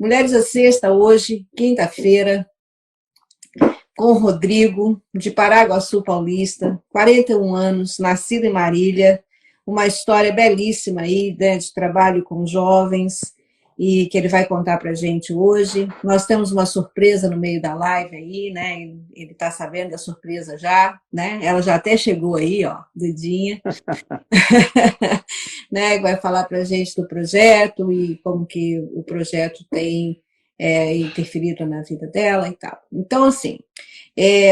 Mulheres à Sexta, hoje, quinta-feira, com o Rodrigo, de Paraguaçu Paulista, 41 anos, nascido em Marília, uma história belíssima aí, né, de trabalho com jovens, e que ele vai contar para a gente hoje. Nós temos uma surpresa no meio da live aí, né? Ele está sabendo da surpresa já, né? Ela já até chegou aí, ó, Dudinha. Né, vai falar para a gente do projeto e como que o projeto tem interferido na vida dela e tal. Então, assim,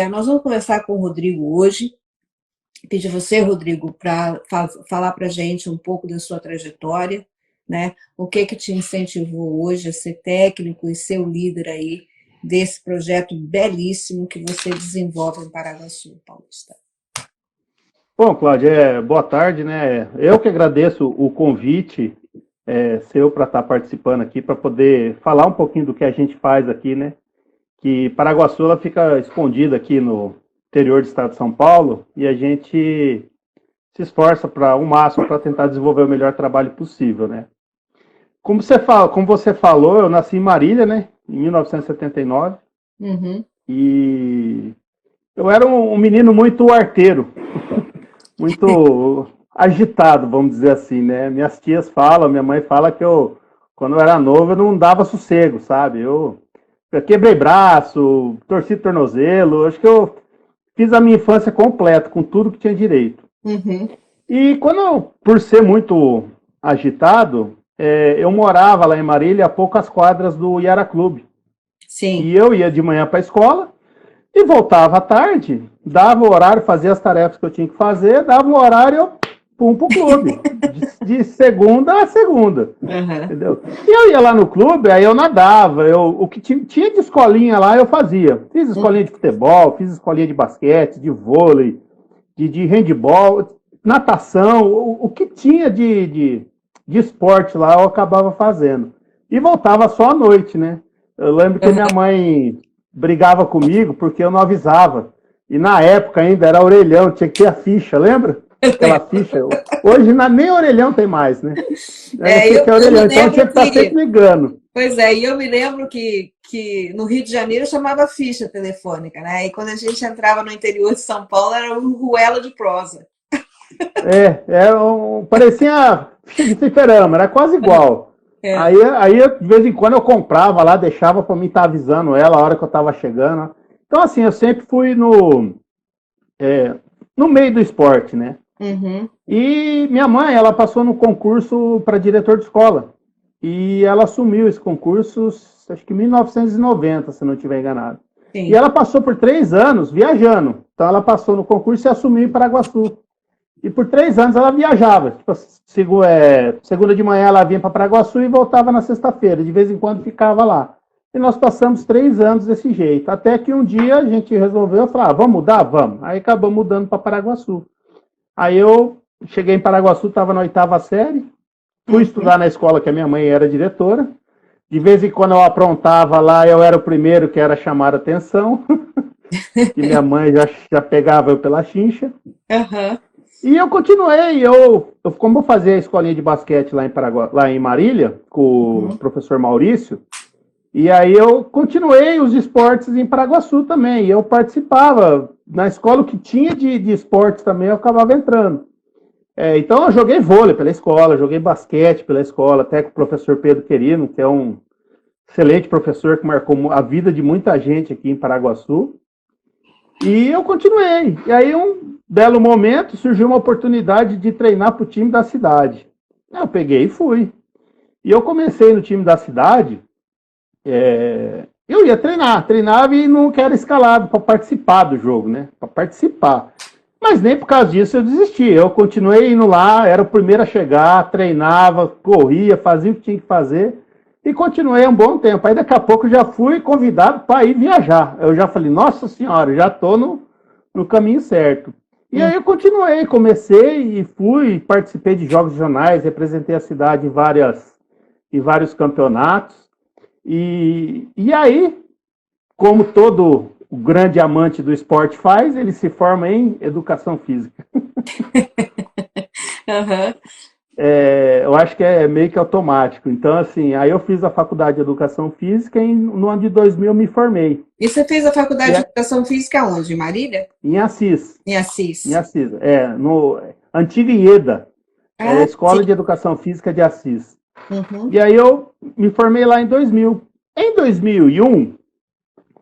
nós vamos conversar com o Rodrigo hoje. Pedir você, Rodrigo, para falar para a gente um pouco da sua trajetória, né? O que te incentivou hoje a ser técnico e ser o líder aí desse projeto belíssimo que você desenvolve em Paraguaçu Paulista. Bom, Cláudia, boa tarde, né? Eu que agradeço o convite seu para estar participando aqui, para poder falar um pouquinho do que a gente faz aqui, né? Que Paraguaçu ela fica escondida aqui no interior do estado de São Paulo e a gente se esforça para o máximo para tentar desenvolver o melhor trabalho possível, né? Como você falou, eu nasci em Marília, né? Em 1979 e eu era um menino muito arteiro. Muito agitado, vamos dizer assim, né? Minhas tias falam, minha mãe fala que quando eu era novo, eu não dava sossego, sabe? Eu quebrei braço, torci tornozelo, acho que eu fiz a minha infância completa, com tudo que tinha direito. E por ser muito agitado, eu morava lá em Marília, a poucas quadras do Yara Clube. Sim. E eu ia de manhã para a escola, e voltava à tarde, dava o horário, fazia as tarefas que eu tinha que fazer, dava o horário e eu pum pro clube. De segunda a segunda. Entendeu? E eu ia lá no clube, aí eu nadava, o que tinha de escolinha lá eu fazia. Fiz escolinha de futebol, fiz escolinha de basquete, de vôlei, de handball, natação, o que tinha de esporte lá eu acabava fazendo. E voltava só à noite, né? Eu lembro que minha mãe brigava comigo porque eu não avisava. E na época ainda era orelhão, tinha que ter a ficha, lembra? Aquela ficha. Hoje nem orelhão tem mais, né? Tinha que ter orelhão, então tinha que estar sempre ligando. Pois é, e eu me lembro que no Rio de Janeiro chamava ficha telefônica, né? E quando a gente entrava no interior de São Paulo era um ruelo de prosa. Parecia ficha de fliperama, era quase igual. Aí, de vez em quando, eu comprava lá, deixava para mim estar avisando ela a hora que eu estava chegando. Então, assim, eu sempre fui no meio do esporte, né? E minha mãe, ela passou no concurso para diretor de escola. E ela assumiu esse concurso, acho que em 1990, se não estiver enganado. Sim. E ela passou por 3 anos viajando. Então, ela passou no concurso e assumiu em Paraguaçu. E por 3 anos ela viajava. Tipo, segunda de manhã ela vinha para Paraguaçu e voltava na sexta-feira. De vez em quando ficava lá. E nós passamos 3 anos desse jeito. Até que um dia a gente resolveu falar, vamos mudar? Vamos. Aí acabamos mudando para Paraguaçu. Aí eu cheguei em Paraguaçu, estava na 8ª série. Fui estudar na escola que a minha mãe era diretora. De vez em quando eu aprontava lá, eu era o primeiro que era chamar a atenção. Que minha mãe já pegava eu pela chincha. E eu continuei, como eu fazia a escolinha de basquete lá em Marília, com o professor Maurício, e aí eu continuei os esportes em Paraguaçu também, e eu participava, na escola o que tinha de esportes também eu acabava entrando. Então eu joguei vôlei pela escola, joguei basquete pela escola, até com o professor Pedro Querino, que é um excelente professor que marcou a vida de muita gente aqui em Paraguaçu. E eu continuei. E aí, um belo momento, surgiu uma oportunidade de treinar para o time da cidade. Eu peguei e fui. E eu comecei no time da cidade. Eu ia treinava e não era escalado para participar do jogo, né? Para participar. Mas nem por causa disso eu desisti. Eu continuei indo lá, era o primeiro a chegar, treinava, corria, fazia o que tinha que fazer. E continuei um bom tempo. Aí daqui a pouco já fui convidado para ir viajar. Eu já falei, nossa senhora, já estou no caminho certo. E aí eu continuei, comecei e fui, participei de jogos regionais, representei a cidade em vários campeonatos. E aí, como todo o grande amante do esporte faz, ele se forma em educação física. Eu acho que é meio que automático. Então, assim, aí eu fiz a faculdade de Educação Física e no ano de 2000 eu me formei. E você fez a E faculdade de é Educação Física onde? Em Marília? em Assis, Em em Assis. Assis, no Antiga IEDA, era a Ah, Escola sim. de Educação Física de Assis. Uhum. E aí eu me formei lá em 2000. Em 2001,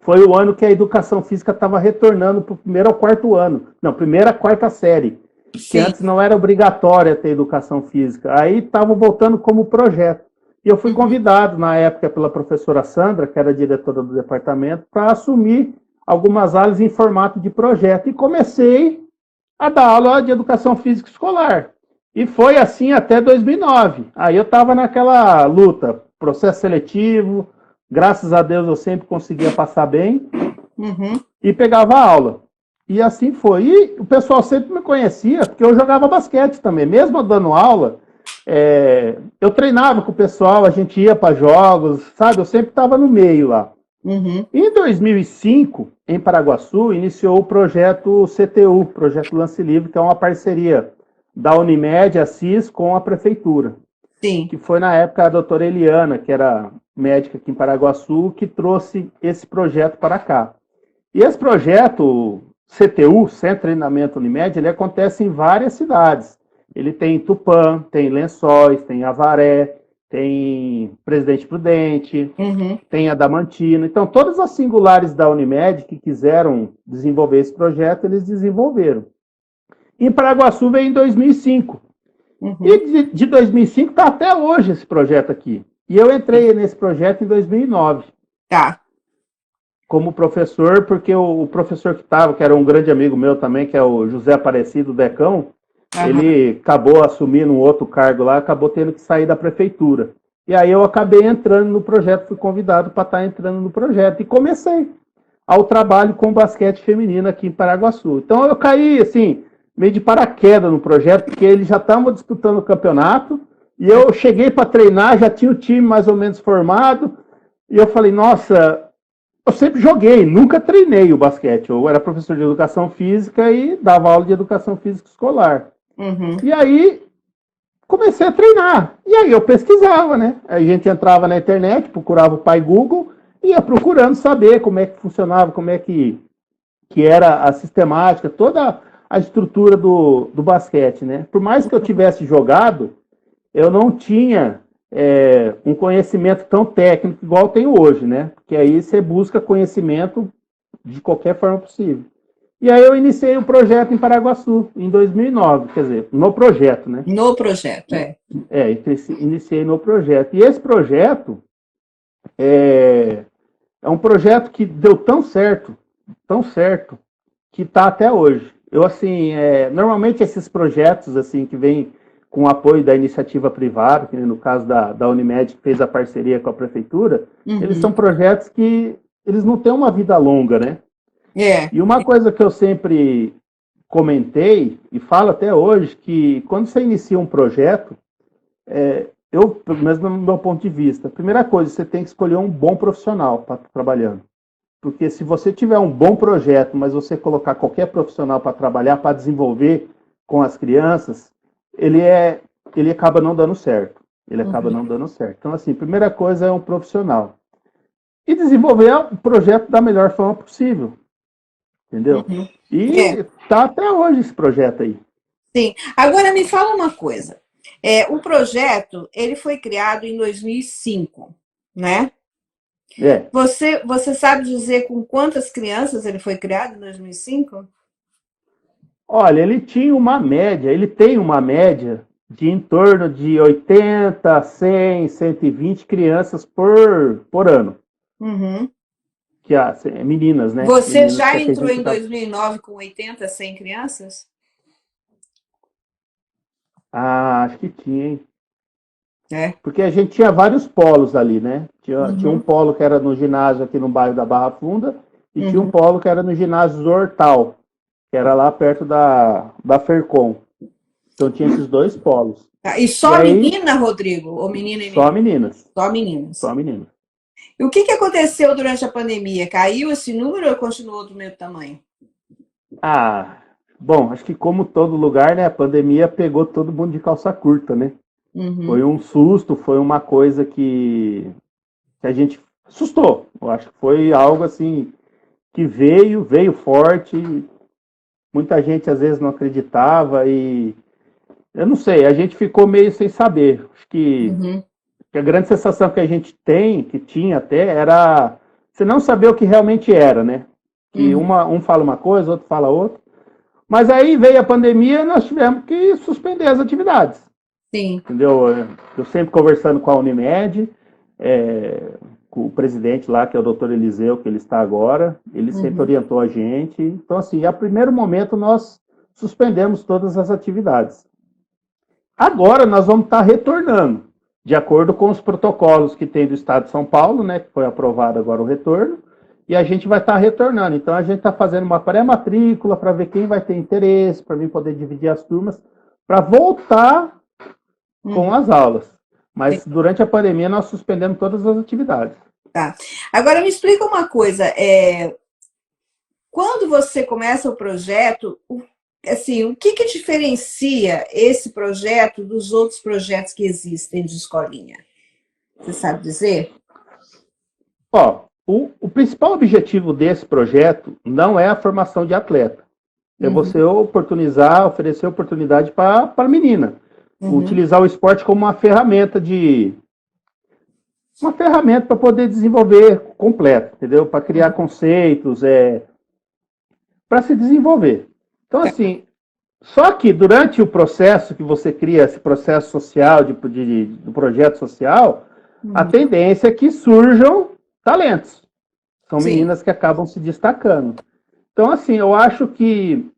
foi o ano que a Educação Física estava retornando para o primeiro ao quarto ano. Não, primeira a quarta série. Que Sim. antes não era obrigatória ter Educação Física. Aí estava voltando como projeto. E eu fui Uhum. convidado, na época, pela professora Sandra, que era diretora do departamento, para assumir algumas áreas em formato de projeto. E comecei a dar aula de Educação Física Escolar. E foi assim até 2009. Aí eu estava naquela luta, processo seletivo, graças a Deus eu sempre conseguia passar bem Uhum. e pegava aula. E assim foi. E o pessoal sempre me conhecia, porque eu jogava basquete também. Mesmo dando aula, eu treinava com o pessoal, a gente ia para jogos, sabe? Eu sempre estava no meio lá. Uhum. Em 2005, em Paraguaçu, iniciou o projeto CTU, Projeto Lance Livre, que é uma parceria da Unimed, Assis, com a prefeitura. Sim. Que foi na época a doutora Eliana, que era médica aqui em Paraguaçu, que trouxe esse projeto para cá. E esse projeto CTU, Centro de Treinamento Unimed, ele acontece em várias cidades. Ele tem em Tupã, tem Lençóis, tem Avaré, tem Presidente Prudente, Uhum. tem Adamantina. Então, todas as singulares da Unimed que quiseram desenvolver esse projeto, eles desenvolveram. Em Paraguaçu veio em 2005. Uhum. E de 2005 está até hoje esse projeto aqui. E eu entrei nesse projeto em 2009 Tá. como professor, porque o professor que estava, que era um grande amigo meu também, que é o José Aparecido Decão, Aham. ele acabou assumindo um outro cargo lá, acabou tendo que sair da prefeitura. E aí eu acabei entrando no projeto, fui convidado para estar entrando no projeto e comecei ao trabalho com basquete feminino aqui em Paraguaçu. Então eu caí assim, meio de paraquedas no projeto, porque eles já estavam disputando o campeonato, e eu cheguei para treinar, já tinha o time mais ou menos formado, e eu falei, nossa, eu sempre joguei, nunca treinei o basquete. Eu era professor de educação física e dava aula de educação física escolar. Uhum. E aí comecei a treinar. E aí eu pesquisava, né? A gente entrava na internet, procurava o pai Google e ia procurando saber como é que funcionava, como é que era a sistemática, toda a estrutura do basquete, né? Por mais que eu tivesse jogado, eu não tinha um conhecimento tão técnico igual eu tenho hoje, né? Porque aí você busca conhecimento de qualquer forma possível. E aí eu iniciei o projeto em Paraguaçu, em 2009, quer dizer, no projeto, né? No projeto, é. Iniciei no projeto. E esse projeto é um projeto que deu tão certo, que está até hoje. Eu, assim, normalmente esses projetos, assim, que vêm com o apoio da iniciativa privada, que no caso da Unimed, que fez a parceria com a prefeitura, eles Uhum. são projetos que eles não têm uma vida longa, né? É. E uma coisa que eu sempre comentei, e falo até hoje, que quando você inicia um projeto, eu, pelo menos no meu ponto de vista, a primeira coisa, você tem que escolher um bom profissional para estar trabalhando. Porque se você tiver um bom projeto, mas você colocar qualquer profissional para trabalhar, para desenvolver com as crianças, ele, ele acaba não dando certo. Ele acaba Uhum. não dando certo. Então, assim, primeira coisa é um profissional. E desenvolver o projeto da melhor forma possível. Entendeu? Uhum. É. E tá até hoje esse projeto aí. Sim. Agora me fala uma coisa. O projeto ele foi criado em 2005, né? É. Você sabe dizer com quantas crianças ele foi criado em 2005? Olha, ele tinha uma média, ele tem uma média de em torno de 80, 100, 120 crianças por ano. Uhum. Que meninas, né? Você Meninas já que a entrou gente em acaba. 2009 com 80, 100 crianças? Ah, acho que tinha, hein? É. Porque a gente tinha vários polos ali, né? Tinha um Uhum. polo que era no ginásio aqui no bairro da Barra Funda e tinha um Uhum. polo que era no ginásio Hortal, que era lá perto da Fercom. Então tinha esses dois polos. Tá. E E só aí, menina, Rodrigo? Ou menina e só menino? meninas. Só meninas. Só meninas. E o que aconteceu durante a pandemia? Caiu esse número ou continuou do mesmo tamanho? Ah, Bom, acho que como todo lugar, né, a pandemia pegou todo mundo de calça curta, né? Foi um susto, foi uma coisa que a gente assustou. Eu acho que foi algo assim que veio forte. Muita gente às vezes não acreditava e eu não sei, a gente ficou meio sem saber. Acho que a grande sensação que a gente tem, que tinha até, era você não saber o que realmente era, né? Que um fala uma coisa, outro fala outra. Mas aí veio a pandemia e nós tivemos que suspender as atividades. Sim. Entendeu? Eu sempre conversando com a Unimed, com o presidente lá, que é o doutor Eliseu, que ele está agora, ele sempre orientou a gente. Então, assim, a primeiro momento nós suspendemos todas as atividades. Agora nós vamos estar retornando, de acordo com os protocolos que tem do Estado de São Paulo, né, que foi aprovado agora o retorno, e a gente vai estar retornando. Então a gente está fazendo uma pré-matrícula para ver quem vai ter interesse, para mim poder dividir as turmas, para voltar com as aulas. Mas durante a pandemia nós suspendemos todas as atividades. Tá. Agora me explica uma coisa, quando você começa o projeto, assim, o que diferencia esse projeto dos outros projetos que existem de escolinha? Você sabe dizer? Ó, o principal objetivo desse projeto não é a formação de atleta. É você oportunizar, oferecer oportunidade para a menina. Utilizar o esporte como uma ferramenta para poder desenvolver completo, entendeu? Para criar conceitos, para se desenvolver. Então, assim, só que durante o processo que você cria, esse processo social, do projeto social, a tendência é que surjam talentos. São meninas que acabam se destacando. Então, assim, eu acho que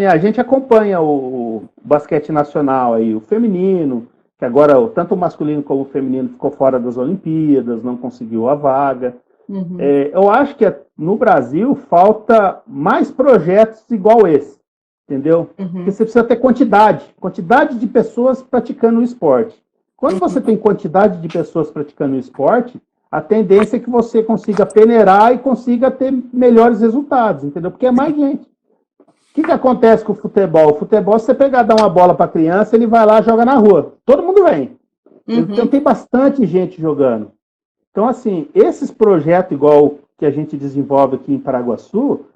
a gente acompanha o basquete nacional, aí, o feminino, que agora tanto o masculino como o feminino ficou fora das Olimpíadas, não conseguiu a vaga. Eu acho que no Brasil falta mais projetos igual esse, entendeu? Porque você precisa ter quantidade de pessoas praticando o esporte. Quando você tem quantidade de pessoas praticando o esporte, a tendência é que você consiga peneirar e consiga ter melhores resultados, entendeu? Porque é mais gente. O que acontece com o futebol? O futebol, se você pegar dar uma bola para a criança, ele vai lá e joga na rua. Todo mundo vem. Então tem bastante gente jogando. Então, assim, esses projetos, igual que a gente desenvolve aqui em Paraguaçu,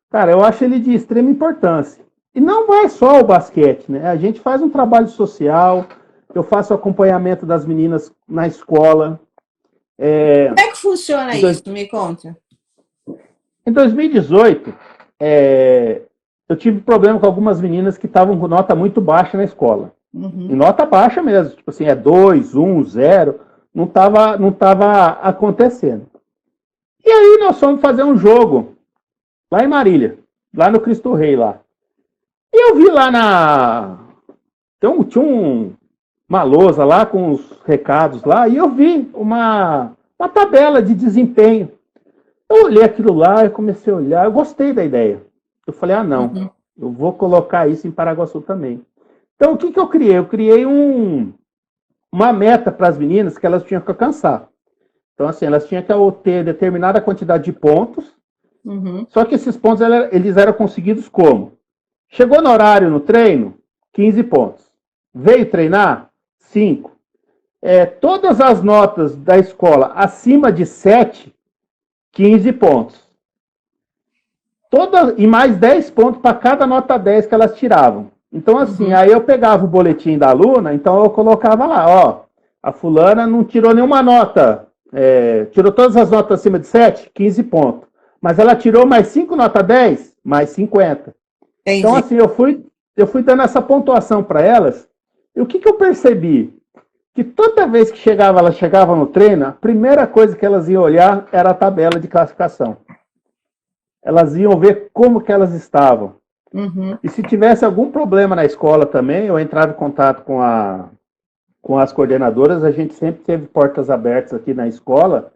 cara, eu acho ele de extrema importância. E não vai só o basquete, né? A gente faz um trabalho social, eu faço acompanhamento das meninas na escola. Como é que funciona isso? Me conta. Em 2018, eu tive problema com algumas meninas que estavam com nota muito baixa na escola. E nota baixa mesmo, tipo assim, 2, 1, 0, não tava acontecendo. E aí nós fomos fazer um jogo lá em Marília, lá no Cristo Rei lá. E eu vi lá tinha uma lousa lá com os recados lá, e eu vi uma tabela de desempenho. Eu olhei aquilo lá, eu comecei a olhar, eu gostei da ideia. Eu falei, não, eu vou colocar isso em Paraguaçu também. Então, o que eu criei? Eu criei uma meta para as meninas que elas tinham que alcançar. Então, assim, elas tinham que ter determinada quantidade de pontos, só que esses pontos eles eram conseguidos como? Chegou no horário no treino, 15 pontos. Veio treinar, 5. Todas as notas da escola acima de 7, 15 pontos. E mais 10 pontos para cada nota 10 que elas tiravam. Então, assim, aí eu pegava o boletim da aluna, então eu colocava lá, ó, a fulana não tirou nenhuma nota, tirou todas as notas acima de 7, 15 pontos. Mas ela tirou mais 5 nota 10, mais 50. Entendi. Então, assim, eu fui dando essa pontuação para elas, e o que eu percebi? Que toda vez que elas chegavam no treino, a primeira coisa que elas iam olhar era a tabela de classificação. Elas iam ver como que elas estavam. E se tivesse algum problema na escola também, eu entrava em contato com as coordenadoras, a gente sempre teve portas abertas aqui na escola,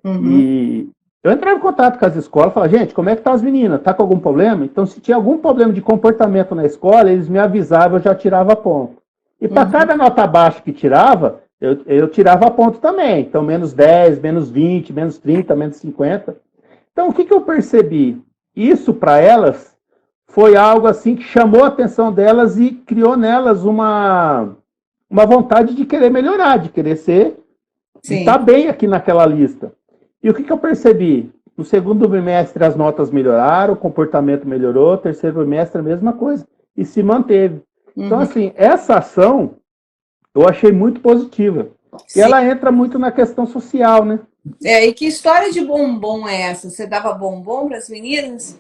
e eu entrava em contato com as escolas, falava, gente, como é que tá as meninas? Tá com algum problema? Então, se tinha algum problema de comportamento na escola, eles me avisavam, eu já tirava ponto. E para cada nota baixa que tirava, eu tirava ponto também. Então, menos 10, menos 20, menos 30, menos 50. Então, o que eu percebi? Isso, para elas, foi algo assim que chamou a atenção delas e criou nelas uma vontade de querer melhorar, de querer ser, de estar bem aqui naquela lista. E o que eu percebi? No segundo bimestre as notas melhoraram, o comportamento melhorou, terceiro bimestre a mesma coisa, e se manteve. Então, assim, essa ação eu achei muito positiva. E ela entra muito na questão social, né? E que história de bombom é essa? Você dava bombom para as meninas?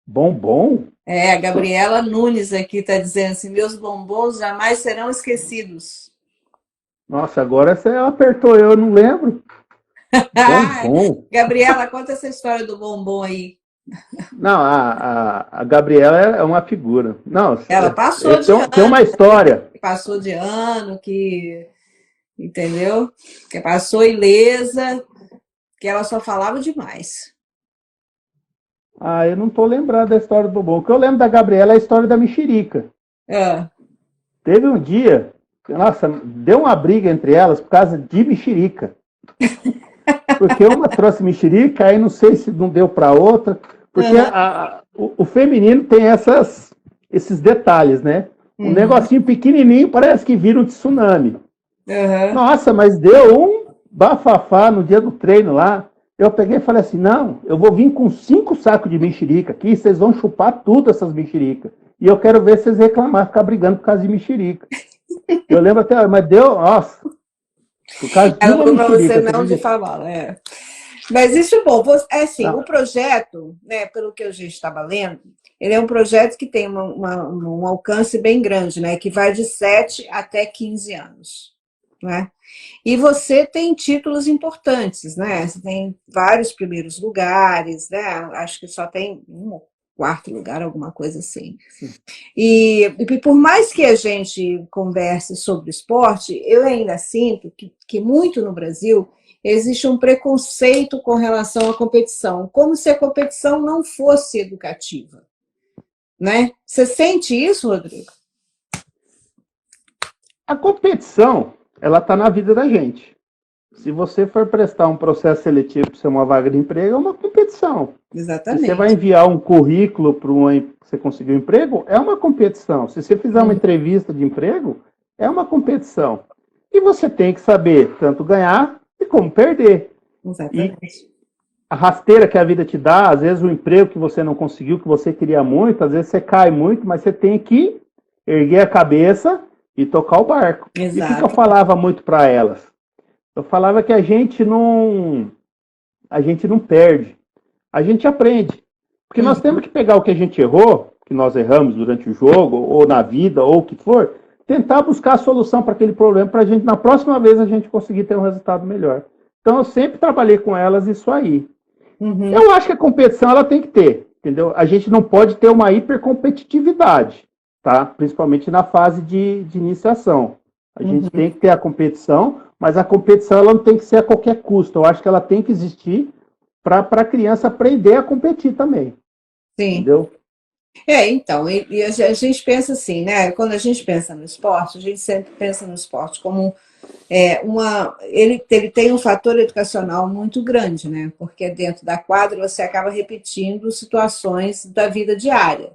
Bombom? A Gabriela Nunes aqui está dizendo assim, meus bombons jamais serão esquecidos. Nossa, agora você apertou eu não lembro. Bombom? Gabriela, conta essa história do bombom aí. Não, a Gabriela é uma figura. Não, ela passou de ano. Tem uma história. Passou de ano, que... Entendeu? Que passou ilesa, que ela só falava demais. Eu não tô lembrando da história do bombom. O que eu lembro da Gabriela é a história da mexerica. Teve um dia, nossa, deu uma briga entre elas por causa de mexerica. Porque uma trouxe mexerica, aí não sei se não deu para outra. Porque o feminino tem esses detalhes, né? Um negocinho pequenininho parece que vira um tsunami. Nossa, mas deu um bafafá no dia do treino lá. Eu peguei e falei assim, não, eu vou vir com 5 sacos de mexerica aqui, vocês vão chupar tudo essas mexericas. E eu quero ver vocês reclamar, ficar brigando por causa de mexerica. Eu lembro até, mas deu, nossa, por causa de uma mexerica. Você não de falar, Mas isso é bom. É assim, o projeto, né, pelo que eu já estava lendo, ele é um projeto que tem um alcance bem grande, né, que vai de 7 até 15 anos. Né? E você tem títulos importantes, né? Você tem vários primeiros lugares, né? Acho que só tem um quarto lugar, alguma coisa assim. E por mais que a gente converse sobre esporte, eu ainda sinto que muito no Brasil existe um preconceito com relação à competição, como se a competição não fosse educativa. Né? Você sente isso, Rodrigo? A competição, ela está na vida da gente. Se você for prestar um processo seletivo para ser uma vaga de emprego, é uma competição. Exatamente. Se você vai enviar um currículo para você conseguir um emprego, é uma competição. Se você fizer uma entrevista de emprego, é uma competição. E você tem que saber tanto ganhar e como perder. Exatamente. E a rasteira que a vida te dá, às vezes o emprego que você não conseguiu, que você queria muito, às vezes você cai muito, mas você tem que erguer a cabeça e tocar o barco. Exato. E o que eu falava muito para elas? Eu falava que a gente não perde, a gente aprende. Porque nós temos que pegar o que a gente errou, que nós erramos durante o jogo, ou na vida, ou o que for, tentar buscar a solução para aquele problema, para a gente, na próxima vez, a gente conseguir ter um resultado melhor. Então, eu sempre trabalhei com elas isso aí. Eu acho que a competição, ela tem que ter, entendeu? A gente não pode ter uma hipercompetitividade, tá? Principalmente na fase de iniciação. A gente tem que ter a competição, mas a competição ela não tem que ser a qualquer custo. Eu acho que ela tem que existir para a criança aprender a competir também. Sim. Entendeu? Então, e a gente pensa assim, né? Quando a gente pensa no esporte, a gente sempre pensa no esporte como ele tem um fator educacional muito grande, né? Porque dentro da quadra você acaba repetindo situações da vida diária.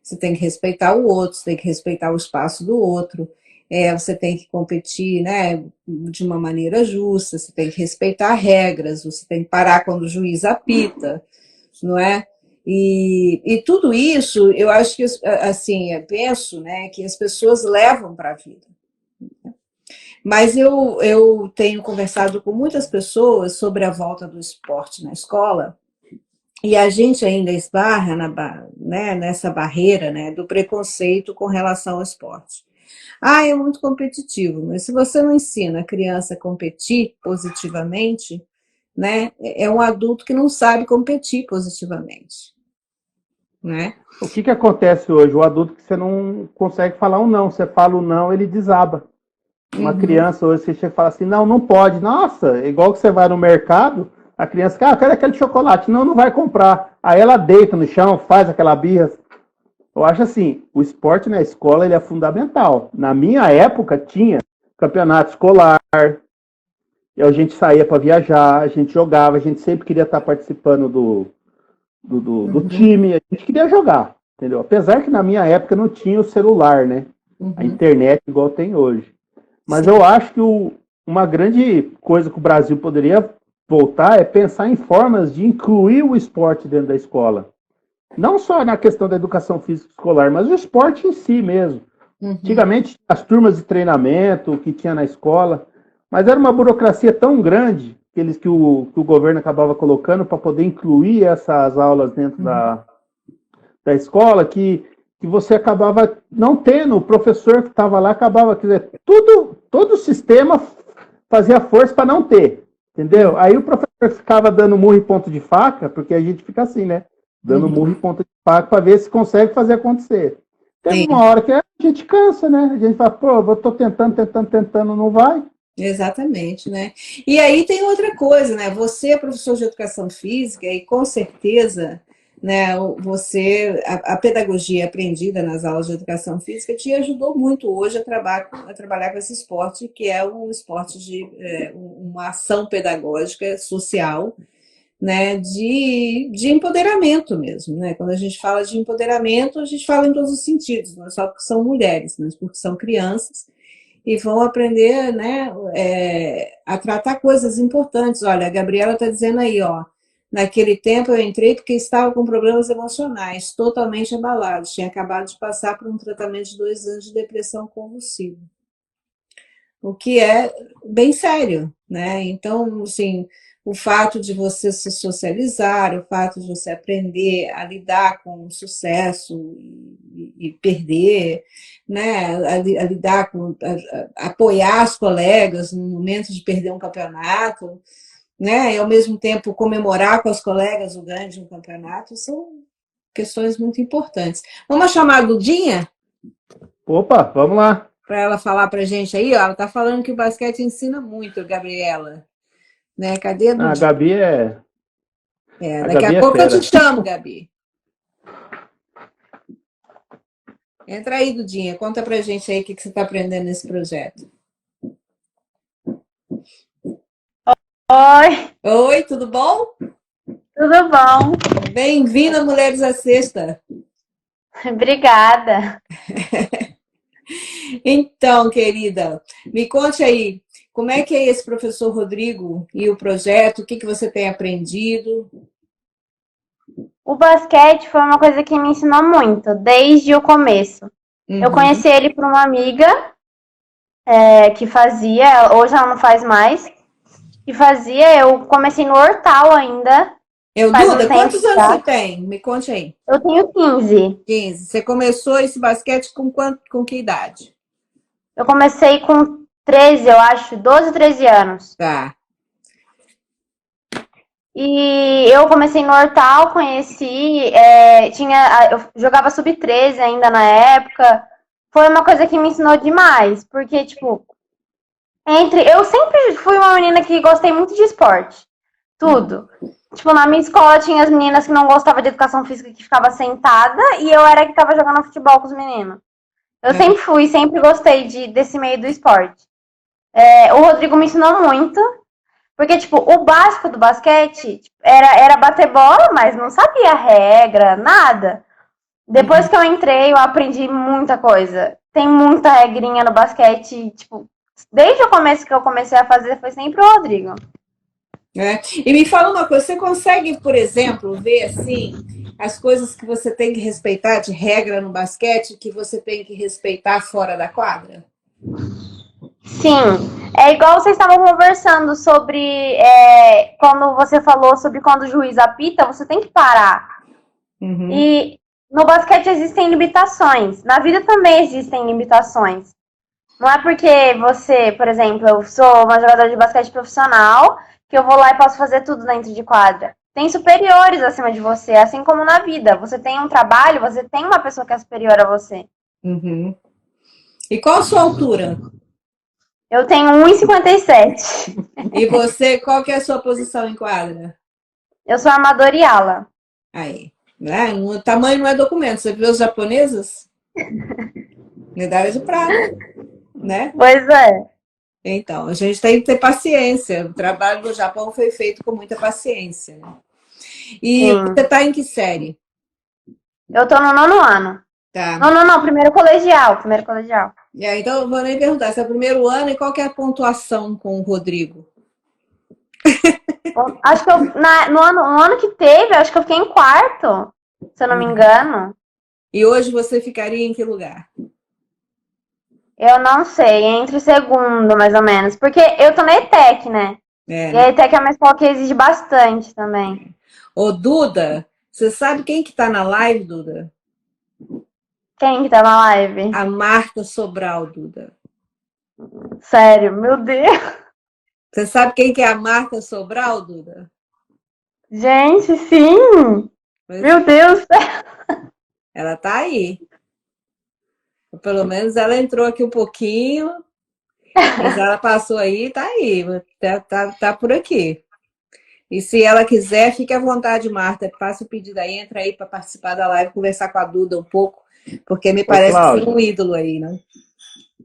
Você tem que respeitar o outro, você tem que respeitar o espaço do outro, você tem que competir, né, de uma maneira justa, você tem que respeitar regras, você tem que parar quando o juiz apita, não é? E tudo isso, eu acho que, assim, eu penso, né, que as pessoas levam para a vida. Mas eu tenho conversado com muitas pessoas sobre a volta do esporte na escola, e a gente ainda esbarra nessa barreira, né, do preconceito com relação ao esporte. É muito competitivo, mas se você não ensina a criança a competir positivamente, né, é um adulto que não sabe competir positivamente. Né? O que acontece hoje? O adulto que você não consegue falar um não, você fala um não, ele desaba. Uma criança hoje, você chega e fala assim, não pode. Nossa, igual que você vai no mercado, a criança, eu quero aquele chocolate. Não vai comprar. Aí ela deita no chão, faz aquela birra. Eu acho assim, o esporte na escola ele é fundamental. Na minha época tinha campeonato escolar, a gente saía para viajar, a gente jogava, a gente sempre queria estar participando do time, a gente queria jogar. entendeu? Apesar que na minha época não tinha o celular, né? A internet igual tem hoje. Mas Sim. eu acho que uma grande coisa que o Brasil poderia voltar é pensar em formas de incluir o esporte dentro da escola. Não só na questão da educação física escolar, mas o esporte em si mesmo. Antigamente, as turmas de treinamento que tinha na escola, mas era uma burocracia tão grande que o governo acabava colocando para poder incluir essas aulas dentro da escola, que você acabava não tendo, o professor que estava lá acabava, quer dizer, todo o sistema fazia força para não ter, entendeu? Aí o professor ficava dando murro em ponto de faca, porque a gente fica assim, né? Dando murro em ponta de faca para ver se consegue fazer acontecer. Teve uma Sim, hora que a gente cansa, né? A gente fala, pô, eu tô tentando, não vai. exatamente, né? E aí tem outra coisa, né? Você é professor de educação física e com certeza, né, a pedagogia aprendida nas aulas de educação física te ajudou muito hoje a trabalhar com esse esporte, que é um esporte uma ação pedagógica social, né, de empoderamento mesmo, né? Quando a gente fala de empoderamento, a gente fala em todos os sentidos, não é só porque são mulheres, mas porque são crianças e vão aprender, né, a tratar coisas importantes. Olha, a Gabriela está dizendo aí, ó, naquele tempo eu entrei porque estava com problemas emocionais, totalmente abalados, tinha acabado de passar por um tratamento de 2 anos de depressão convulsiva, o que é bem sério, né? Então, assim, o fato de você se socializar, o fato de você aprender a lidar com o sucesso e perder, né? A lidar com, apoiar os colegas no momento de perder um campeonato, né? E ao mesmo tempo comemorar com os colegas o ganho de um campeonato, são questões muito importantes. Vamos chamar a Dudinha? Opa, vamos lá. Para ela falar para a gente aí, ó, ela está falando que o basquete ensina muito, Gabriela. Né? Cadê a A Dudinha? Gabi é, a Daqui a Gabi é pouco eu te fera. chamo, Gabi. Entra aí, Dudinha, conta pra gente aí o que você está aprendendo nesse projeto. Oi, Oi, tudo bom? tudo bom? Bem-vinda, Mulheres à Sexta. Obrigada. Então, querida, me conte aí, como é que é esse professor Rodrigo e o projeto? O que você tem aprendido? O basquete foi uma coisa que me ensinou muito, desde o começo. Eu Uhum. conheci ele por uma amiga que fazia, hoje ela não faz mais, que fazia, eu comecei no Hortal ainda, faz um Duda, tempo quantos anos você já. tem? Me conte aí. Eu tenho 15. 15. Você começou esse basquete com que idade? Eu comecei com 13, eu acho, 12, 13 anos. Tá. E eu comecei no Hortal, conheci, eu jogava sub-13 ainda na época. Foi uma coisa que me ensinou demais, porque, tipo, eu sempre fui uma menina que gostei muito de esporte, tudo. Tipo, na minha escola tinha as meninas que não gostavam de educação física, que ficava sentada, e eu era que tava jogando futebol com os meninos. Eu sempre gostei desse meio do esporte. O Rodrigo me ensinou muito, porque, tipo, o básico do basquete era bater bola, mas não sabia a regra, nada. Depois que eu entrei, eu aprendi muita coisa. Tem muita regrinha no basquete, tipo, desde o começo que eu comecei a fazer, foi sempre o Rodrigo. E me fala uma coisa, você consegue, por exemplo, ver assim as coisas que você tem que respeitar de regra no basquete que você tem que respeitar fora da quadra? Sim, é igual vocês estavam conversando sobre quando você falou sobre quando o juiz apita, você tem que parar. E no basquete existem limitações, na vida também existem limitações. Não é porque você, por exemplo, eu sou uma jogadora de basquete profissional, que eu vou lá e posso fazer tudo dentro de quadra. Tem superiores acima de você, assim como na vida. Você tem um trabalho, você tem uma pessoa que é superior a você. E qual a sua altura? Eu tenho 1,57. E você, qual que é a sua posição em quadra? Eu sou armadora e ala. Aí. Né? O tamanho não é documento. Você viu os japoneses? Medalha de prata, né? Pois é. Então, a gente tem que ter paciência. O trabalho do Japão foi feito com muita paciência. Né? E Sim. você está em que série? Eu tô no 9º ano. Tá. Não, primeiro colegial, primeiro colegial. Então, eu vou nem perguntar, se é o primeiro ano e qual que é a pontuação com o Rodrigo? Acho que no ano que teve, acho que eu fiquei em quarto, se eu não me engano. E hoje você ficaria em que lugar? Eu não sei, entre segundo, mais ou menos. Porque eu tô na ETEC, né? É, E né? a ETEC é uma escola que exige bastante também. Ô, Duda, você sabe quem que tá na live, Duda? Quem que tá na live? A Marta Sobral, Duda. Sério, meu Deus. Você sabe quem que é a Marta Sobral, Duda? Gente, sim! Pois Meu é, Deus. ela tá aí. Pelo menos ela entrou aqui um pouquinho, mas ela passou aí, tá aí, tá por aqui. E se ela quiser, fique à vontade, Marta. Faça o pedido aí, entra aí para participar da live, conversar com a Duda um pouco, porque me Ô, parece que você é Cláudia. um ídolo aí, né?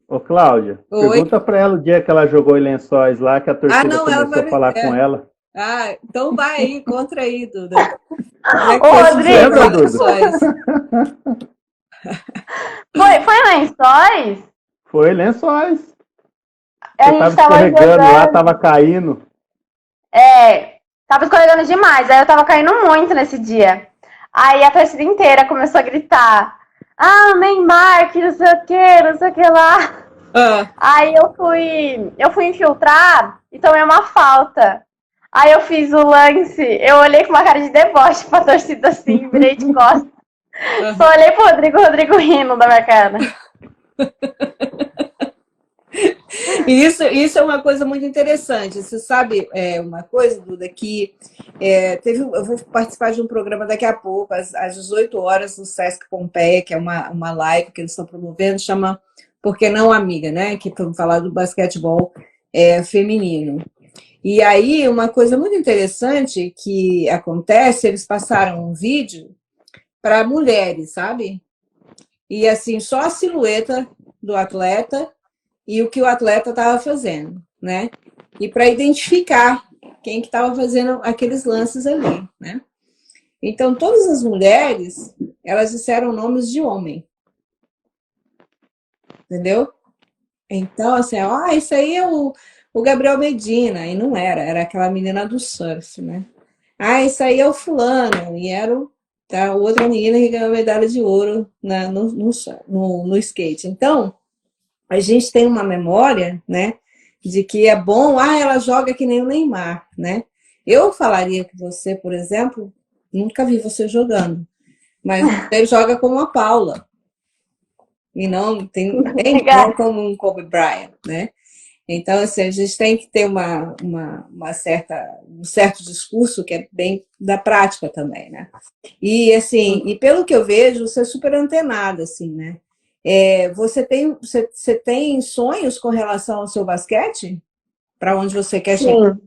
Ô, Cláudia, Oi? pergunta pra ela o dia que ela jogou em Lençóis lá, que a Ah, torcida não, ela começou vai a me. falar com ela. Ah, então vai aí, contra aí, Duda. Como é que Ô, foi esse jogo Lembra, Rodrigo, em Duda? Lençóis? foi em Lençóis? Foi Lençóis. A Você gente tava tava escorregando lá, jogando. tava caindo. Tava escorregando demais, aí eu tava caindo muito nesse dia. Aí a torcida inteira começou a gritar: Ah, Neymar, que não sei o que, não sei o que lá. Ah, Aí eu fui infiltrar e tomei uma falta. Aí eu fiz o lance, eu olhei com uma cara de deboche pra torcida assim, virei de costas. Só ah. olhei pro Rodrigo, o Rodrigo rindo da minha cara. Isso é uma coisa muito interessante. Você sabe uma coisa, Duda, que eu vou participar de um programa daqui a pouco, às 18 horas, no Sesc Pompeia, que é uma live que eles estão promovendo, chama Por que Não Amiga, né? Que vamos falar do basquetebol feminino. E aí, uma coisa muito interessante que acontece, eles passaram um vídeo para mulheres, sabe? E assim, só a silhueta do atleta e o que o atleta estava fazendo, né? E para identificar quem que estava fazendo aqueles lances ali, né? Então, todas as mulheres, elas disseram nomes de homem, entendeu? Então, assim, isso aí é o Gabriel Medina, e não era aquela menina do surf, né? Isso aí é o fulano, e era outra menina que ganhou medalha de ouro no skate. Então, a gente tem uma memória, né, de que é bom, ela joga que nem o Neymar, né? Eu falaria que você, por exemplo, nunca vi você jogando, mas você joga como a Paula, e não tem não Obrigada. como um Kobe Bryant, né? Então, assim, a gente tem que ter um certo discurso que é bem da prática também, né? E, assim, e pelo que eu vejo, você é super antenada, assim, né? Você tem sonhos com relação ao seu basquete? Para onde você quer chegar?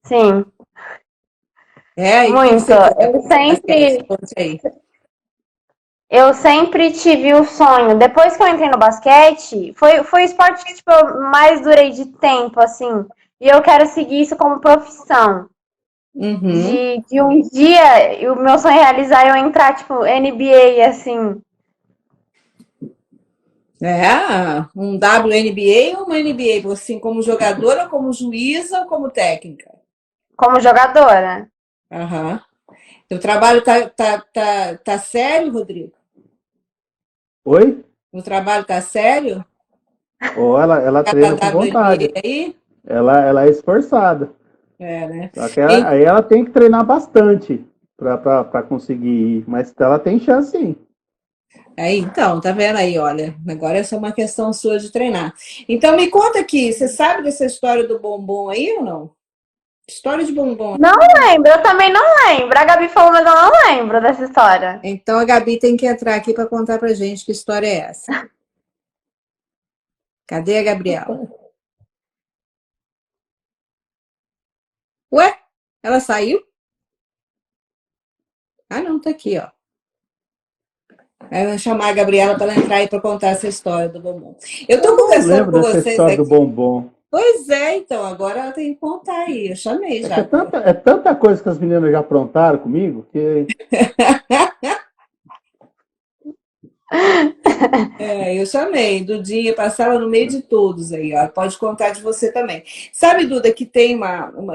Sim, sim, E o que muito. você quer com o seu basquete? Conte aí. Eu sempre tive o sonho. Depois que eu entrei no basquete, foi o esporte que tipo, eu mais durei de tempo, assim. E eu quero seguir isso como profissão. Uhum. De um dia, o meu sonho é realizar eu entrar, tipo, NBA, assim, Um WNBA ou uma NBA? Assim, como jogadora, como juíza ou como técnica? como jogadora. Aham. Teu trabalho tá sério, Rodrigo? Oi? O trabalho tá sério? Ou ela Cada treina com vontade. WNBA aí? Ela é esforçada. É, né? Só que E- aí ela tem que treinar bastante para conseguir ir. Mas ela tem chance sim. Aí, então, tá vendo aí, olha, agora essa é uma questão sua de treinar. Então me conta aqui, você sabe dessa história do bombom aí ou não? História de bombom. Não lembro, eu também não lembro. A Gabi falou, mas eu não lembro dessa história. Então a Gabi tem que entrar aqui para contar pra gente que história é essa. Cadê a Gabriela? Ué? Ela saiu? Ah, não, tá aqui, ó. Aí eu vou chamar a Gabriela para ela entrar aí para contar essa história do bombom. Eu tô Eu não conversando lembro com dessa vocês história do aqui. bombom. Pois é, então, agora ela tem que contar aí. Eu chamei É que já. é tanta coisa que as meninas já aprontaram comigo que. É, eu chamei. Dudinha passava no meio de todos aí, ó. Pode contar de você também. Sabe, Duda, que tem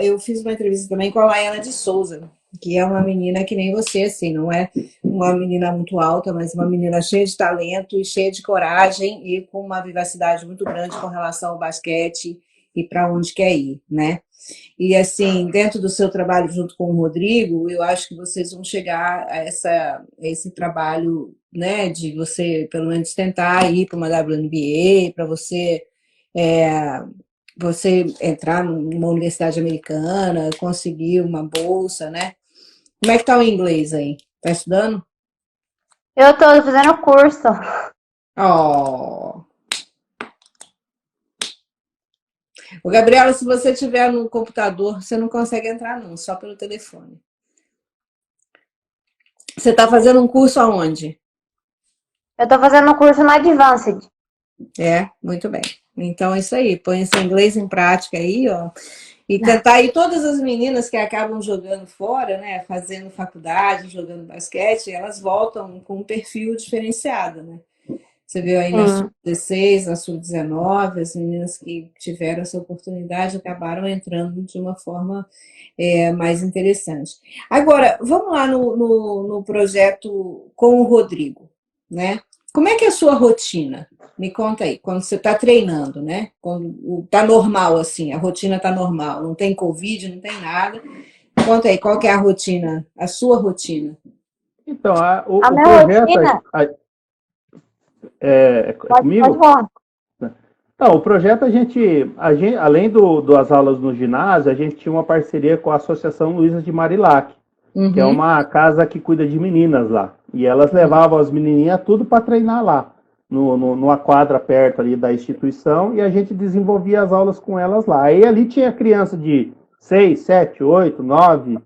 eu fiz uma entrevista também com a Laiana de Souza, que é uma menina que nem você, assim, não é uma menina muito alta, mas uma menina cheia de talento e cheia de coragem e com uma vivacidade muito grande com relação ao basquete e para onde quer ir, né? E assim, dentro do seu trabalho junto com o Rodrigo, eu acho que vocês vão chegar a esse trabalho, né, de você pelo menos tentar ir para uma WNBA, para é, você entrar numa universidade americana, conseguir uma bolsa, né? Como é que tá o inglês aí? Tá estudando? Eu tô fazendo curso. Oh. O Gabriela, se você tiver no computador, você não consegue entrar não, só pelo telefone. Você está fazendo um curso aonde? Eu tô fazendo curso no Advanced. É, muito bem. Então é isso aí, põe esse inglês em prática aí, ó. E tentar aí todas as meninas que acabam jogando fora, né, fazendo faculdade, jogando basquete, elas voltam com um perfil diferenciado, né? Você viu aí na Sim. sub-16, na sub-19, as meninas que tiveram essa oportunidade acabaram entrando de uma forma mais interessante. Agora, vamos lá no projeto com o Rodrigo, né? Como é que é a sua rotina? Me conta aí, quando você está treinando, né? Quando está normal, assim, a rotina está normal, não tem Covid, não tem nada. Conta aí, qual que é a rotina, a sua rotina? Então, A o minha projeto rotina, é pode comigo? falar. Então, o projeto além das aulas no ginásio, a gente tinha uma parceria com a Associação Luiza de Marilac, que é Uhum, uma casa que cuida de meninas lá. E elas levavam as menininhas tudo para treinar lá, numa quadra perto ali da instituição, e a gente desenvolvia as aulas com elas lá. Aí ali tinha criança de 6, 7, 8, 9,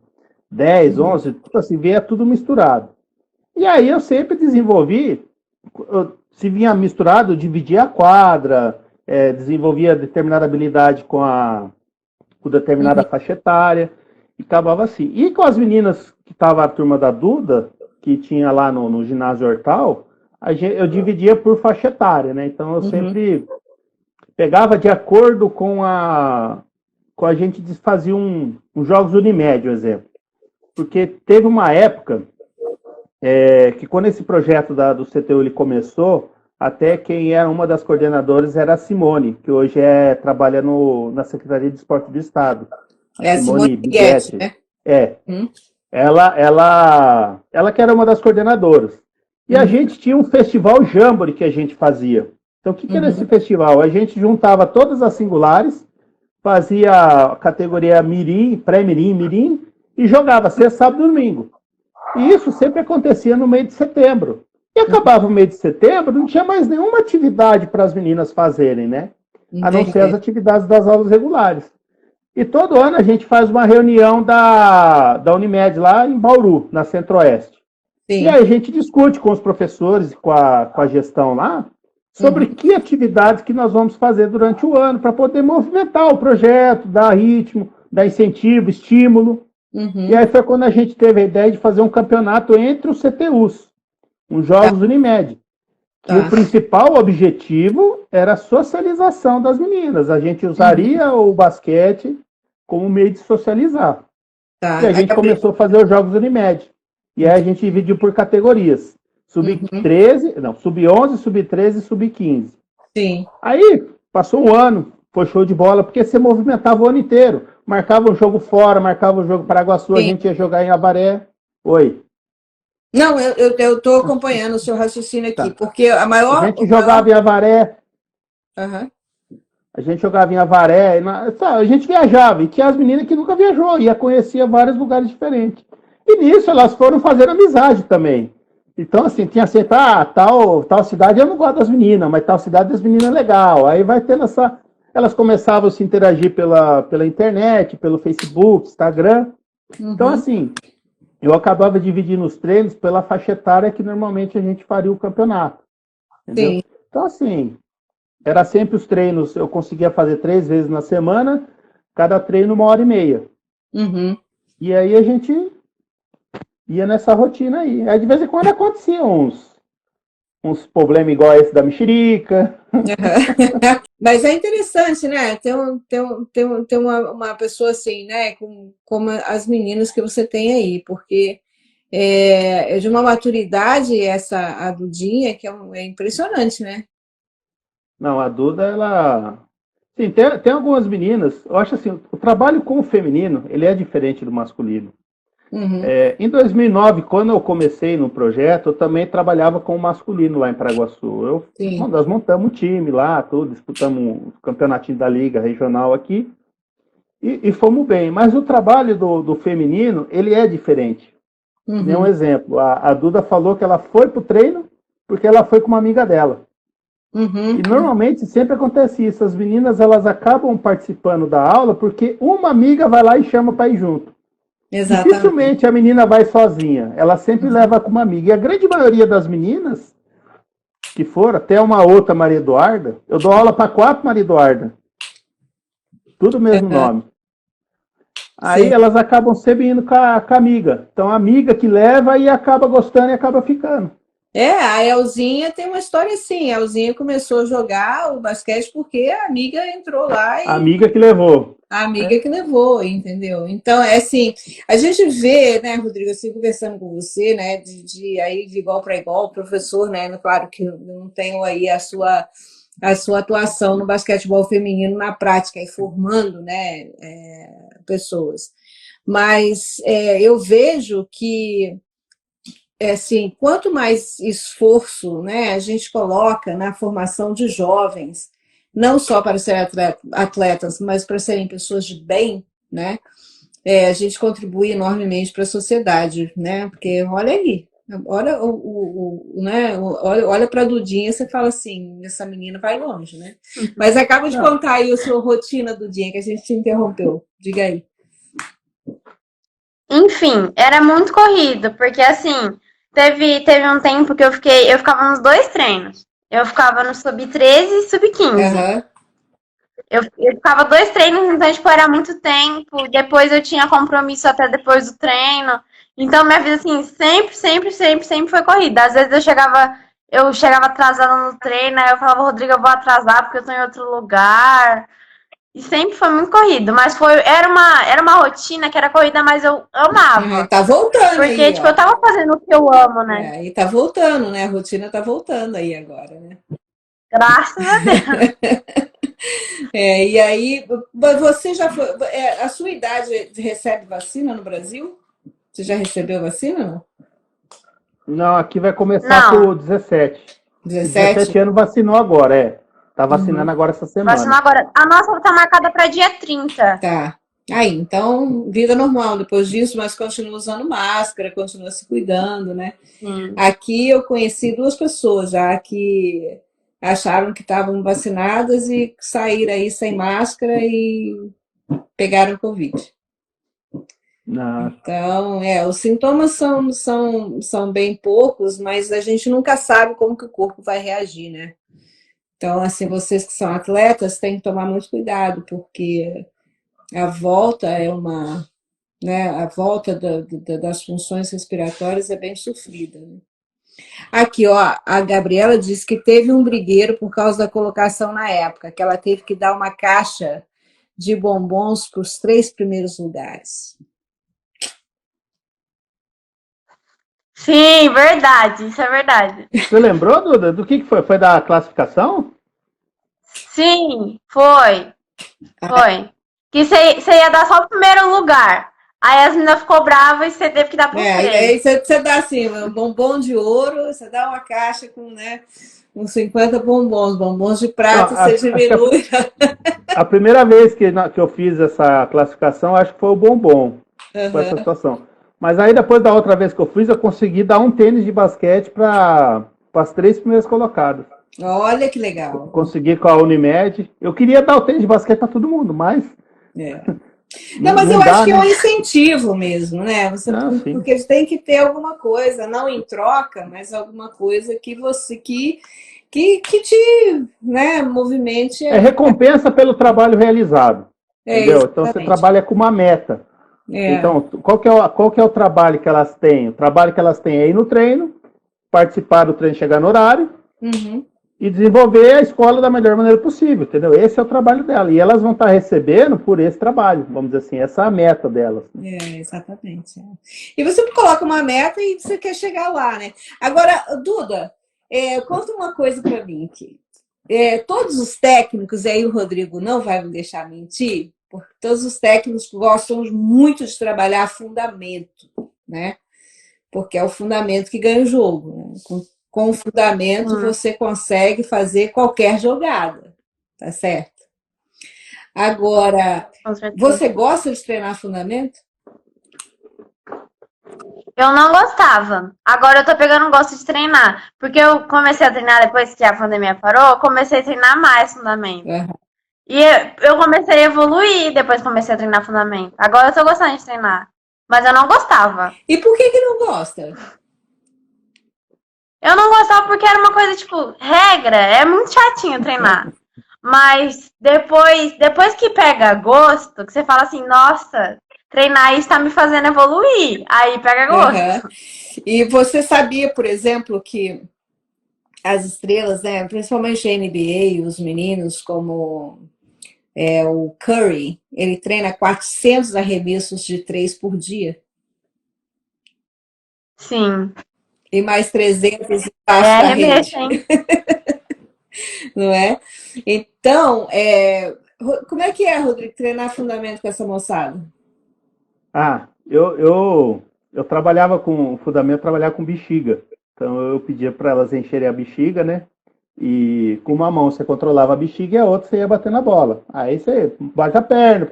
10, uhum, 11, tipo assim, via tudo misturado. E aí eu sempre desenvolvi, se vinha misturado, eu dividia a quadra, desenvolvia determinada habilidade com determinada uhum. faixa etária, e acabava assim. E com as meninas que estava a turma da Duda, que tinha lá no ginásio Hortal, eu dividia por faixa etária, né? Então eu Uhum, sempre pegava de acordo com a gente fazia um Jogos Unimed, um exemplo. Porque teve uma época que quando esse projeto do CTU ele começou, até quem era uma das coordenadoras era a Simone, que hoje trabalha na Secretaria de Esporte do Estado. A é a Simone Simone Guedes, Biguetti. né? É, Uhum, ela que era uma das coordenadoras. E a uhum, gente tinha um festival Jamboree que a gente fazia. Então, o que era esse uhum, festival? A gente juntava todas as singulares, fazia a categoria Mirim, pré-Mirim, Mirim, e jogava sexta, sábado e domingo. E isso sempre acontecia no mês de setembro. E acabava o mês de setembro, não tinha mais nenhuma atividade para as meninas fazerem, né? A não ser as entendi. atividades das aulas regulares. E todo ano a gente faz uma reunião da Unimed lá em Bauru, na Centro-Oeste. E Sim. aí a gente discute com os professores, com a gestão lá, sobre Uhum, que atividades que nós vamos fazer durante o ano, para poder movimentar o projeto, dar ritmo, dar incentivo, estímulo. E uhum, aí foi quando a gente teve a ideia de fazer um campeonato entre os CTUs, os tá, Jogos Unimed, que o tá. principal objetivo era a socialização das meninas. A gente Uhum, usaria o basquete como meio de socializar. E tá. a gente começou a fazer os Jogos Unimed. E aí a gente dividiu por categorias. Uhum, Sub-13, não, sub-11, sub-13 e sub-15. sim. Aí, passou um ano, foi show de bola, porque você movimentava o ano inteiro. Marcava um jogo fora, marcava um jogo para Paraguaçu, a Sim. gente ia jogar em Avaré. Oi. Não, eu estou acompanhando o seu raciocínio aqui, Tá. porque A gente jogava em Avaré, Aham, a gente viajava, e tinha as meninas que nunca viajou, ia conhecer vários lugares diferentes. E nisso elas foram fazer amizade também. Então, assim, tinha assim, tal cidade eu não gosto das meninas, mas tal cidade das meninas é legal. Aí vai tendo essa. Elas começavam a se interagir pela internet, pelo Facebook, Instagram. Então, uhum, assim, eu acabava dividindo os treinos pela faixa etária que normalmente a gente faria o campeonato. Entendeu? sim. Então, assim, era sempre os treinos, eu conseguia fazer 3 vezes na semana, cada treino 1h30. Uhum. E aí a gente ia nessa rotina aí. Aí de vez em quando aconteciam uns problemas igual esse da mexerica. Mas é interessante, né? Ter uma pessoa assim, né? Como as meninas que você tem aí, porque é de uma maturidade essa a Dudinha, que é impressionante, né? Não, a Duda, ela... Sim, tem algumas meninas, eu acho assim, o trabalho com o feminino, ele é diferente do masculino. Uhum. Em 2009, quando eu comecei no projeto, eu também trabalhava com o masculino lá em Paraguaçu. Sim. Nós montamos um time lá, tudo, disputamos o campeonatinho da liga regional aqui e fomos bem. Mas o trabalho do feminino, ele é diferente. Nem um Uhum. exemplo, a Duda falou que ela foi pro treino porque ela foi com uma amiga dela. Uhum. E normalmente sempre acontece isso, as meninas elas acabam participando da aula porque uma amiga vai lá e chama para ir junto. Exatamente. Dificilmente a menina vai sozinha, ela sempre leva com uma amiga. E a grande maioria das meninas que foram, até uma outra Maria Eduarda, eu dou aula para 4 Maria Eduarda, tudo o mesmo nome. Aí Sim. elas acabam sempre indo com a amiga. Então a amiga que leva e acaba gostando e acaba ficando. A Elzinha tem uma história assim. A Elzinha começou a jogar o basquete porque a amiga entrou lá A e amiga que levou. a amiga que levou, entendeu? Então, é assim, a gente vê, né, Rodrigo, assim, conversando com você, né, aí de igual para igual, professor, né, claro que eu não tenho aí a sua atuação no basquetebol feminino na prática e formando, né, pessoas. Mas eu vejo que assim, quanto mais esforço, né, a gente coloca na formação de jovens, não só para serem atletas, mas para serem pessoas de bem, né, a gente contribui enormemente para a sociedade, né, porque olha aí, olha né, olha para a Dudinha, você fala assim, essa menina vai longe, né? Mas acaba de contar aí a sua rotina, Dudinha, que a gente te interrompeu. Diga aí. Enfim, era muito corrido, porque assim, teve um tempo que eu ficava nos 2 treinos. Eu ficava no sub-13 e sub-15. Uhum. Eu ficava 2 treinos, então, tipo, era muito tempo. Depois eu tinha compromisso até depois do treino. Então, minha vida, assim, sempre foi corrida. Às vezes eu chegava atrasada no treino, aí eu falava, Rodrigo, eu vou atrasar porque eu tô em outro lugar. E sempre foi muito corrido, mas era uma rotina que era corrida, mas eu amava. Tá voltando Porque, aí, tipo, ó. eu tava fazendo o que eu amo, né? E tá voltando, né? A rotina tá voltando aí agora, né? Graças a Deus. E aí, você já foi. A sua idade recebe vacina no Brasil? Você já recebeu vacina, não? Não, aqui vai começar Não. com 17. 17? 17 anos vacinou agora, Tá vacinando agora essa semana. Vacinou agora. A nossa tá marcada pra dia 30. Tá. Aí, então, vida normal depois disso, mas continua usando máscara, continua se cuidando, né? Aqui eu conheci 2 pessoas já que acharam que estavam vacinadas e saíram aí sem máscara e pegaram Covid. Não. Então, os sintomas são bem poucos, mas a gente nunca sabe como que o corpo vai reagir, né? Então, assim, vocês que são atletas têm que tomar muito cuidado, porque a volta né, a volta das funções respiratórias é bem sofrida, né? Aqui, ó, a Gabriela disse que teve um brigueiro por causa da colocação na época, que ela teve que dar uma caixa de bombons para os 3 primeiros lugares. Sim, verdade, isso é verdade. Você lembrou, Duda, do que foi? Foi da classificação? Sim, foi. Que você ia dar só o primeiro lugar. Aí as meninas ficou bravas e você teve que dar pro Aí você dá assim, um bombom de ouro, você dá uma caixa com, né, uns 50 bombons de prata, Não, você diminui. A primeira vez que eu fiz essa classificação, acho que foi o bombom, com essa situação. Mas aí depois da outra vez que eu fiz, eu consegui dar um tênis de basquete para as 3 primeiras colocadas. Olha que legal. Consegui com a Unimed. Eu queria dar o tênis de basquete para todo mundo, mas... Não, mas eu acho que é um incentivo mesmo, né? Porque tem que ter alguma coisa, não em troca, mas alguma coisa que que te, né, movimente. É recompensa pelo trabalho realizado, entendeu? Então você Exatamente. trabalha com uma meta. Então, qual que é o trabalho que elas têm? O trabalho que elas têm é ir no treino, participar do treino, chegar no horário, e desenvolver a escola da melhor maneira possível, entendeu? Esse é o trabalho dela. E elas vão estar recebendo por esse trabalho, vamos dizer assim, essa é a meta delas. Exatamente. E você coloca uma meta e você quer chegar lá, né? Agora, Duda, conta uma coisa para mim aqui. Todos os técnicos, e aí o Rodrigo não vai me deixar mentir, porque todos os técnicos gostam muito de trabalhar fundamento, né? Porque é o fundamento que ganha o jogo, né? Com o fundamento você consegue fazer qualquer jogada, tá certo? Agora, você gosta de treinar fundamento? Eu não gostava. Agora eu tô pegando gosto de treinar. Porque eu comecei a treinar depois que a pandemia parou, eu comecei a treinar mais fundamento. E eu comecei a evoluir depois que comecei a treinar fundamento. Agora eu tô gostando de treinar. Mas eu não gostava. E por que não gosta? Eu não gostava porque era uma coisa, tipo, regra. É muito chatinho treinar. Mas depois que pega gosto, que você fala assim, nossa, treinar isso tá me fazendo evoluir. Aí pega gosto. E você sabia, por exemplo, que as estrelas, né, principalmente a NBA, os meninos como o Curry, ele treina 400 arremessos de 3 por dia? Sim. E mais 300 embaixo da rede. Não é? Então, como é que é, Rodrigo, treinar fundamento com essa moçada? Eu trabalhava com fundamento, trabalhava com bexiga. Então eu pedia para elas encherem a bexiga, né? E com uma mão você controlava a bexiga e a outra você ia batendo a bola. Aí você bate a perna,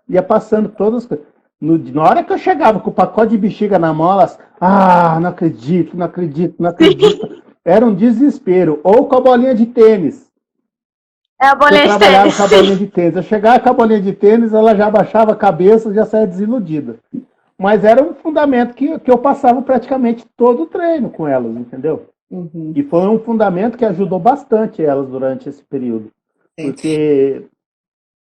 ia passando todas as coisas. Na hora que eu chegava com o pacote de bexiga na mão, elas, não acredito, não acredito, não acredito. Era um desespero. Ou com a bolinha de tênis. A bolinha de tênis. Com a bolinha de tênis. Eu chegava com a bolinha de tênis, ela já baixava a cabeça, já saía desiludida. Mas era um fundamento que eu passava praticamente todo o treino com elas, entendeu? E foi um fundamento que ajudou bastante elas durante esse período. Porque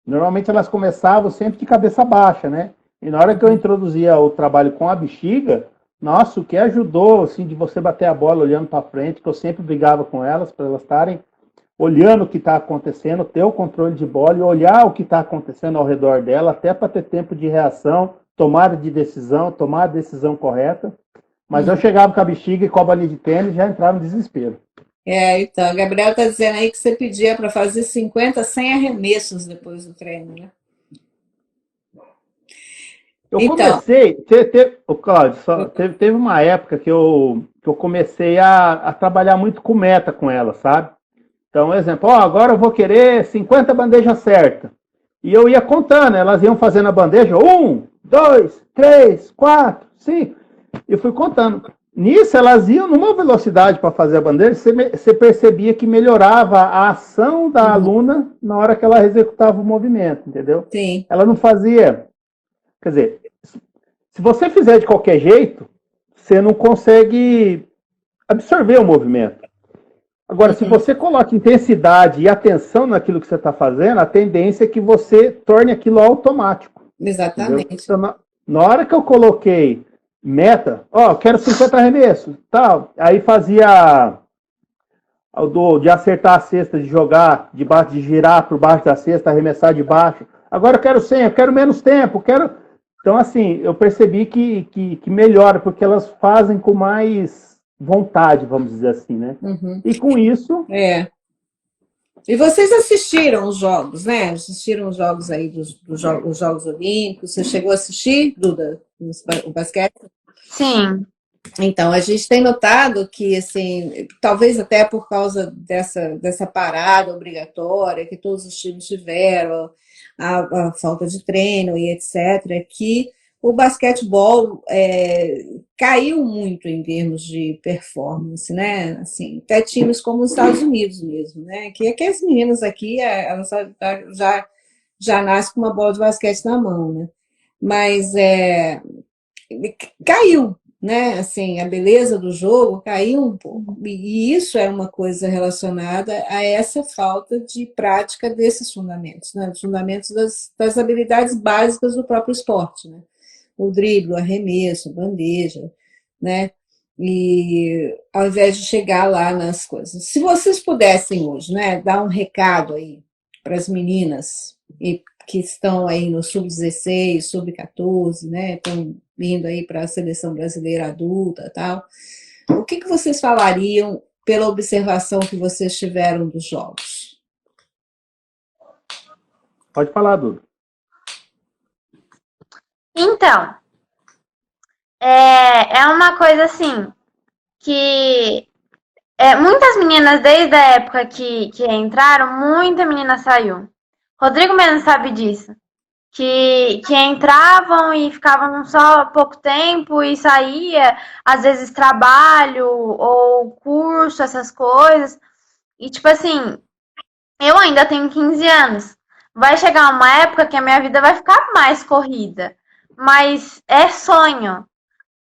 normalmente elas começavam sempre de cabeça baixa, né? E na hora que eu introduzia o trabalho com a bexiga, nossa, o que ajudou, assim, de você bater a bola olhando para frente, que eu sempre brigava com elas, para elas estarem olhando o que está acontecendo, ter o controle de bola e olhar o que está acontecendo ao redor dela, até para ter tempo de reação, tomar a decisão correta. Mas eu chegava com a bexiga e com a bolinha de tênis já entrava no desespero. Então, a Gabriela está dizendo aí que você pedia para fazer 50, 100 arremessos depois do treino, né? Eu comecei, Cláudio, teve uma época que eu comecei a trabalhar muito com meta com ela, sabe? Então, exemplo, agora eu vou querer 50 bandejas certas. E eu ia contando, elas iam fazendo a bandeja, 1, 2, 3, 4, 5. Eu fui contando. Nisso, elas iam numa velocidade para fazer a bandeja, você percebia que melhorava a ação da aluna na hora que ela executava o movimento, entendeu? Sim. Ela não fazia... Quer dizer, se você fizer de qualquer jeito, você não consegue absorver o movimento. Agora, se você coloca intensidade e atenção naquilo que você está fazendo, a tendência é que você torne aquilo automático. Exatamente. Então, na hora que eu coloquei meta, quero 50 arremessos, tal, aí fazia de acertar a cesta, de jogar debaixo, de girar por baixo da cesta, arremessar de baixo. Agora eu quero 100, eu quero menos tempo, Então, assim, eu percebi que melhora, porque elas fazem com mais vontade, vamos dizer assim, né? E com isso... E vocês assistiram os jogos, né? Assistiram os jogos aí, os Jogos Olímpicos. Você chegou a assistir, Duda, o basquete? Sim. Então, a gente tem notado que, assim, talvez até por causa dessa parada obrigatória que todos os times tiveram, a falta de treino e etc., que o basquetebol caiu muito em termos de performance, né? Assim, até times como os Estados Unidos mesmo, né? Que as meninas aqui, elas já nascem com uma bola de basquete na mão, né? Mas caiu, né? Assim, a beleza do jogo caiu um pouco. E isso é uma coisa relacionada a essa falta de prática desses fundamentos, né? Os fundamentos das habilidades básicas do próprio esporte, né? O drible, o arremesso, a bandeja, né? E ao invés de chegar lá nas coisas. Se vocês pudessem hoje, né, dar um recado aí para as meninas que estão aí no sub-16, sub-14, né, estão vindo aí para a seleção brasileira adulta, tal. O que vocês falariam pela observação que vocês tiveram dos jogos? Pode falar, Duda. Então, é uma coisa assim, que muitas meninas, desde a época que entraram, muita menina saiu. Rodrigo mesmo sabe disso. Que entravam e ficavam só pouco tempo e saía, às vezes trabalho ou curso, essas coisas. E tipo assim, eu ainda tenho 15 anos. Vai chegar uma época que a minha vida vai ficar mais corrida. Mas é sonho.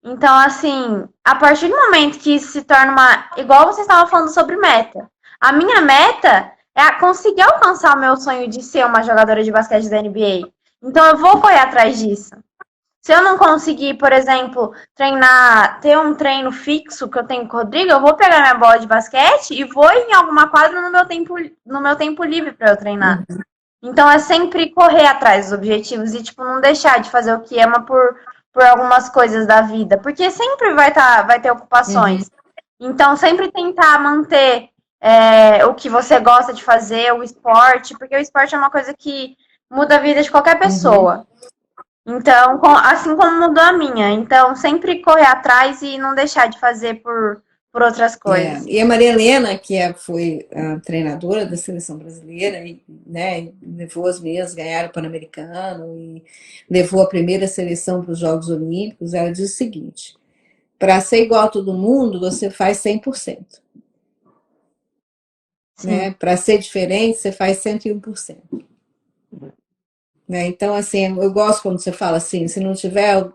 Então, assim, a partir do momento que isso se torna uma. Igual você estava falando sobre meta. A minha meta é conseguir alcançar o meu sonho de ser uma jogadora de basquete da NBA. Então, eu vou correr atrás disso. Se eu não conseguir, por exemplo, treinar, ter um treino fixo que eu tenho com o Rodrigo, eu vou pegar minha bola de basquete e vou em alguma quadra no meu tempo livre para eu treinar. Então é sempre correr atrás dos objetivos e tipo não deixar de fazer o que ama por algumas coisas da vida, porque sempre vai ter ocupações. Então sempre tentar manter o que você gosta de fazer, o esporte, porque o esporte é uma coisa que muda a vida de qualquer pessoa. Então, assim como mudou a minha. Então, sempre correr atrás e não deixar de fazer por outras coisas. E a Maria Helena, que foi a treinadora da seleção brasileira, né, levou as meninas, ganharam o Pan-Americano e levou a primeira seleção para os Jogos Olímpicos, ela diz o seguinte: para ser igual a todo mundo, você faz 100%. Né? Para ser diferente, você faz 101%. Né? Então, assim, eu gosto quando você fala assim, se não tiver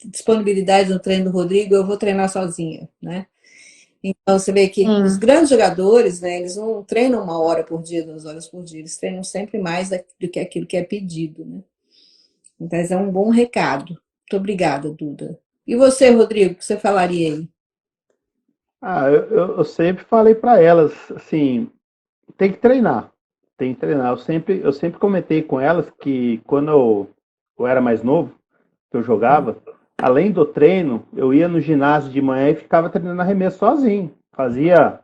disponibilidade no treino do Rodrigo, eu vou treinar sozinha, né? Então, você vê que os grandes jogadores, né, eles não treinam 1 hora por dia, 2 horas por dia, eles treinam sempre mais do que aquilo que é pedido, né? Então, é um bom recado. Muito obrigada, Duda. E você, Rodrigo, o que você falaria aí? Eu sempre falei para elas, assim, tem que treinar. Tem que treinar. Eu sempre comentei com elas que quando eu era mais novo, que eu jogava, além do treino, eu ia no ginásio de manhã e ficava treinando arremesso sozinho. Fazia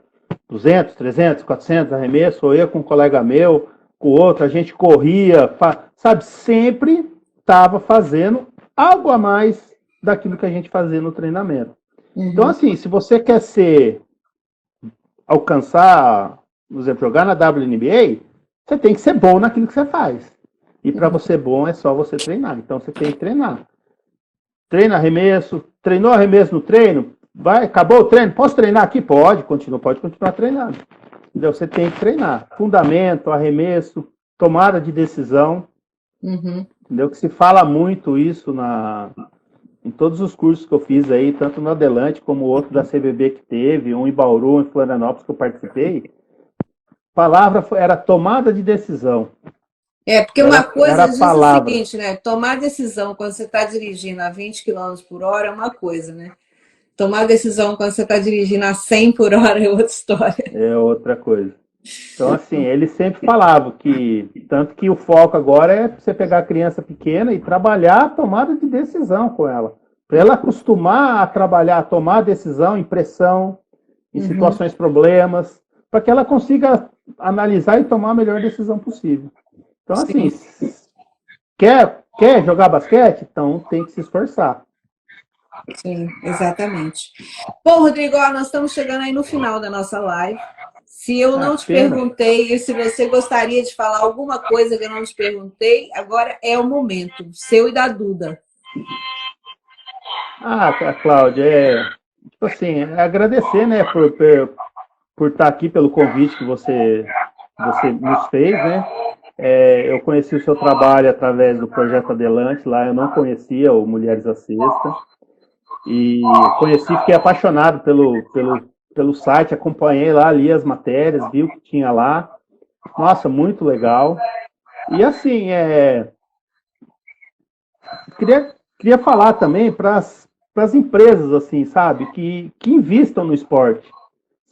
200, 300, 400 arremessos, ou ia com um colega meu, com outro, a gente corria, sabe? Sempre estava fazendo algo a mais daquilo que a gente fazia no treinamento. Então, assim, se você quer alcançar, por exemplo, jogar na WNBA, você tem que ser bom naquilo que você faz. E para você ser bom é só você treinar. Então você tem que treinar. Treina arremesso, treinou arremesso no treino, acabou o treino, posso treinar aqui? Pode continuar treinando. Entendeu? Você tem que treinar. Fundamento, arremesso, tomada de decisão. Entendeu? Que se fala muito isso em todos os cursos que eu fiz aí, tanto no Adelante como o outro da CBB que teve, um em Bauru, um em Florianópolis que eu participei. A palavra era tomada de decisão. Porque uma coisa diz o seguinte, né? Tomar decisão quando você está dirigindo a 20 km por hora é uma coisa, né? Tomar decisão quando você está dirigindo a 100 por hora é outra história. É outra coisa. Então, assim, eles sempre falavam tanto que o foco agora é você pegar a criança pequena e trabalhar a tomada de decisão com ela. Para ela acostumar a trabalhar, a tomar a decisão em pressão, em situações problemas, para que ela consiga analisar e tomar a melhor decisão possível. Então, assim, quer jogar basquete? Então tem que se esforçar. Sim, exatamente. Bom, Rodrigo, nós estamos chegando aí no final da nossa live. Se eu não te perguntei, se você gostaria de falar alguma coisa que eu não te perguntei, agora é o momento, seu e da Duda. Cláudia, tipo assim, agradecer, né, por estar aqui, pelo convite que você nos fez, né? Eu conheci o seu trabalho através do Projeto Adelante, lá eu não conhecia o Mulheres à Sexta. E conheci, fiquei apaixonado pelo site, acompanhei lá, li as matérias, vi o que tinha lá. Nossa, muito legal. E assim, queria falar também para as empresas, assim, sabe, que investam no esporte.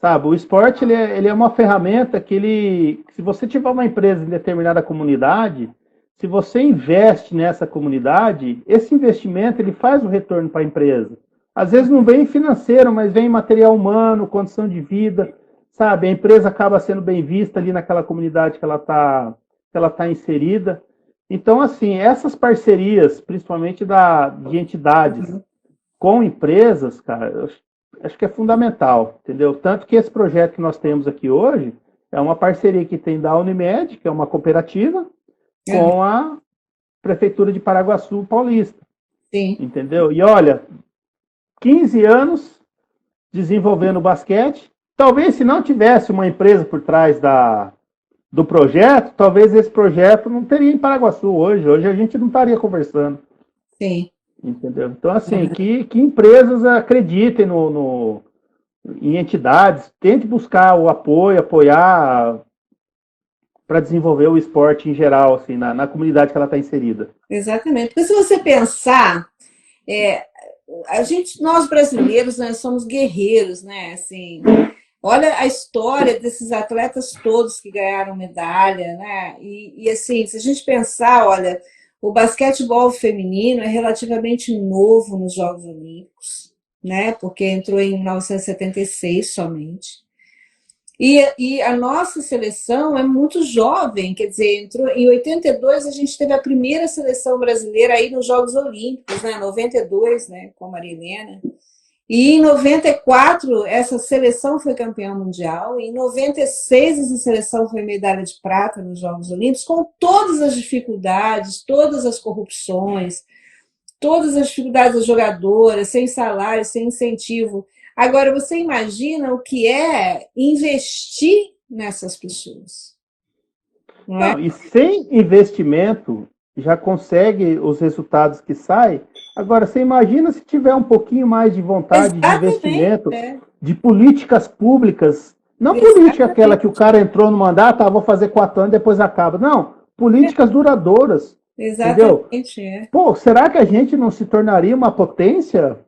Sabe, o esporte ele é uma ferramenta que se você tiver uma empresa em determinada comunidade, se você investe nessa comunidade, esse investimento ele faz o retorno para a empresa. Às vezes não vem financeiro, mas vem material humano, condição de vida, sabe? A empresa acaba sendo bem vista ali naquela comunidade que ela tá inserida. Então, assim, essas parcerias, principalmente de entidades com empresas, cara, eu acho que é fundamental, entendeu? Tanto que esse projeto que nós temos aqui hoje é uma parceria que tem da Unimed, que é uma cooperativa, com a Prefeitura de Paraguaçu Paulista. Sim. Entendeu? E olha, 15 anos desenvolvendo basquete. Talvez se não tivesse uma empresa por trás do projeto, talvez esse projeto não teria em Paraguaçu hoje. Hoje a gente não estaria conversando. Sim. Entendeu? Então, assim, que empresas acreditem em entidades, tente buscar o apoio, apoiar para desenvolver o esporte em geral, assim, na comunidade que ela está inserida. Exatamente. Porque se você pensar, nós brasileiros, nós somos guerreiros, né? Assim, olha a história desses atletas todos que ganharam medalha, né? E assim, se a gente pensar, olha, o basquetebol feminino é relativamente novo nos Jogos Olímpicos, né? Porque entrou em 1976 somente. E a nossa seleção é muito jovem, quer dizer, entrou em 82 a gente teve a primeira seleção brasileira aí nos Jogos Olímpicos, né? 92, né? Com a Maria Helena. E em 94 essa seleção foi campeã mundial. E em 96 essa seleção foi medalha de prata nos Jogos Olímpicos, com todas as dificuldades, todas as corrupções, todas as dificuldades das jogadoras, sem salário, sem incentivo. Agora, você imagina o que é investir nessas pessoas. Não, e sem investimento, já consegue os resultados que saem. Agora, você imagina se tiver um pouquinho mais de vontade de investimento, de políticas públicas. Não política aquela que o cara entrou no mandato, vou fazer 4 anos, depois acaba. Não, políticas duradouras. Exatamente. Entendeu? Pô, será que a gente não se tornaria uma potência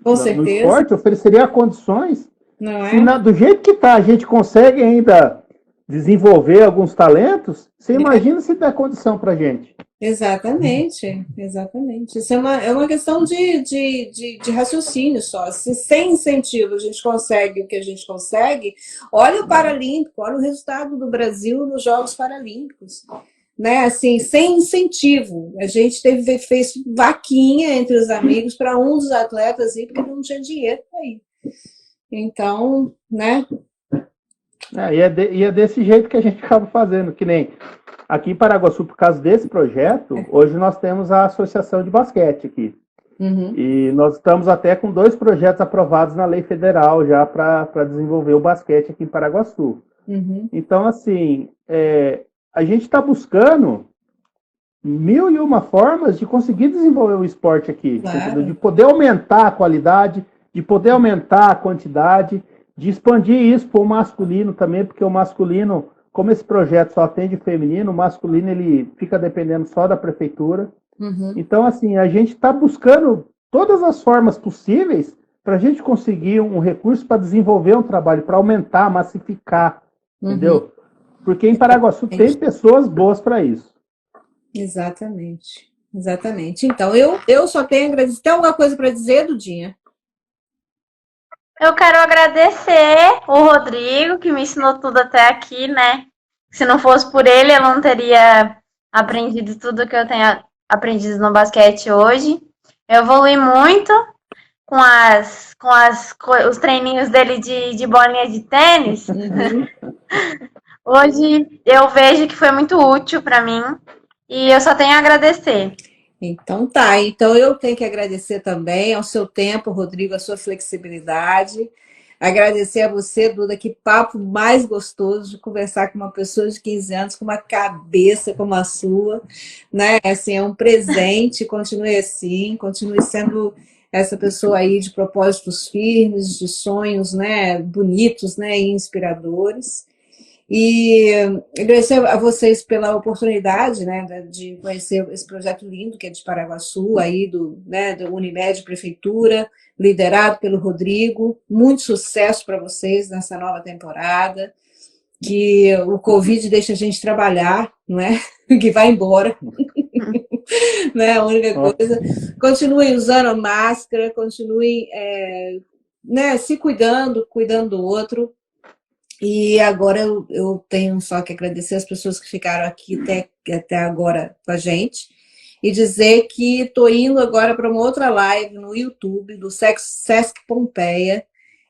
com no certeza. esporte? Ofereceria condições? Não é? Se do jeito que tá, a gente consegue ainda desenvolver alguns talentos, você imagina se der condição pra gente. Exatamente, exatamente. Isso é uma questão de raciocínio só. Se sem incentivo a gente consegue o que a gente consegue, olha o Paralímpico, olha o resultado do Brasil nos Jogos Paralímpicos. Né? Assim, sem incentivo. A gente fez vaquinha entre os amigos para um dos atletas ir, porque não tinha dinheiro para ir. Então, né? E é desse jeito que a gente acaba fazendo, que nem aqui em Paraguaçu, por causa desse projeto, hoje nós temos a Associação de Basquete aqui. Uhum. E nós estamos até com 2 projetos aprovados na lei federal já para desenvolver o basquete aqui em Paraguaçu. Uhum. Então, assim, a gente está buscando 1001 formas de conseguir desenvolver o esporte aqui, claro. De poder aumentar a qualidade, de poder aumentar a quantidade, de expandir isso para o masculino também, porque o masculino, como esse projeto só atende feminino, o masculino ele fica dependendo só da prefeitura. Uhum. Então, assim, a gente está buscando todas as formas possíveis para a gente conseguir um recurso para desenvolver um trabalho, para aumentar, massificar, entendeu? Porque em Paraguaçu tem pessoas boas para isso. Exatamente. Exatamente. Então, eu só tenho a agradecer. Tem alguma coisa para dizer, Dudinha? Eu quero agradecer o Rodrigo, que me ensinou tudo até aqui, né? Se não fosse por ele, eu não teria aprendido tudo que eu tenho aprendido no basquete hoje. Eu evolui muito com os treininhos dele de bolinha de tênis. Uhum. Hoje eu vejo que foi muito útil para mim e eu só tenho a agradecer. Então tá, então eu tenho que agradecer também ao seu tempo, Rodrigo, a sua flexibilidade. Agradecer a você, Duda, que papo mais gostoso de conversar com uma pessoa de 15 anos com uma cabeça como a sua, né? Assim, é um presente, continue assim, continue sendo essa pessoa aí de propósitos firmes, de sonhos, né, bonitos, né, e inspiradores. E agradecer a vocês pela oportunidade, né, de conhecer esse projeto lindo que é de Paraguaçu, aí do Unimed Prefeitura, liderado pelo Rodrigo. Muito sucesso para vocês nessa nova temporada. Que o Covid deixa a gente trabalhar, não é? Que vai embora. Né? A única coisa. Continuem usando máscara, continuem né, se cuidando do outro. E agora eu tenho só que agradecer as pessoas que ficaram aqui até agora com a gente e dizer que estou indo agora para uma outra live no YouTube do Sesc Pompeia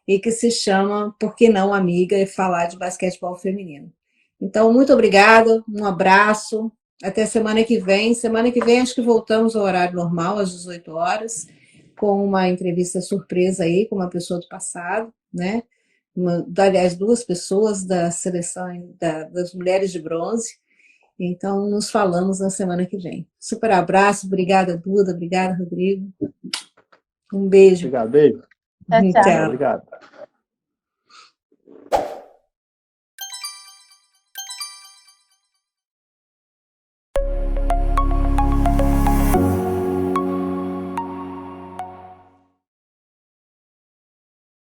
e que se chama Por que não, amiga? E falar de basquetebol feminino. Então, muito obrigada, um abraço, até semana que vem. Semana que vem acho que voltamos ao horário normal, às 18 horas, com uma entrevista surpresa aí com uma pessoa do passado, né? Aliás, 2 pessoas da seleção das mulheres de bronze. Então, nos falamos na semana que vem. Super abraço, obrigada, Duda, obrigada, Rodrigo. Um beijo. Obrigado, beijo. Tchau, tchau. Tchau. Obrigado.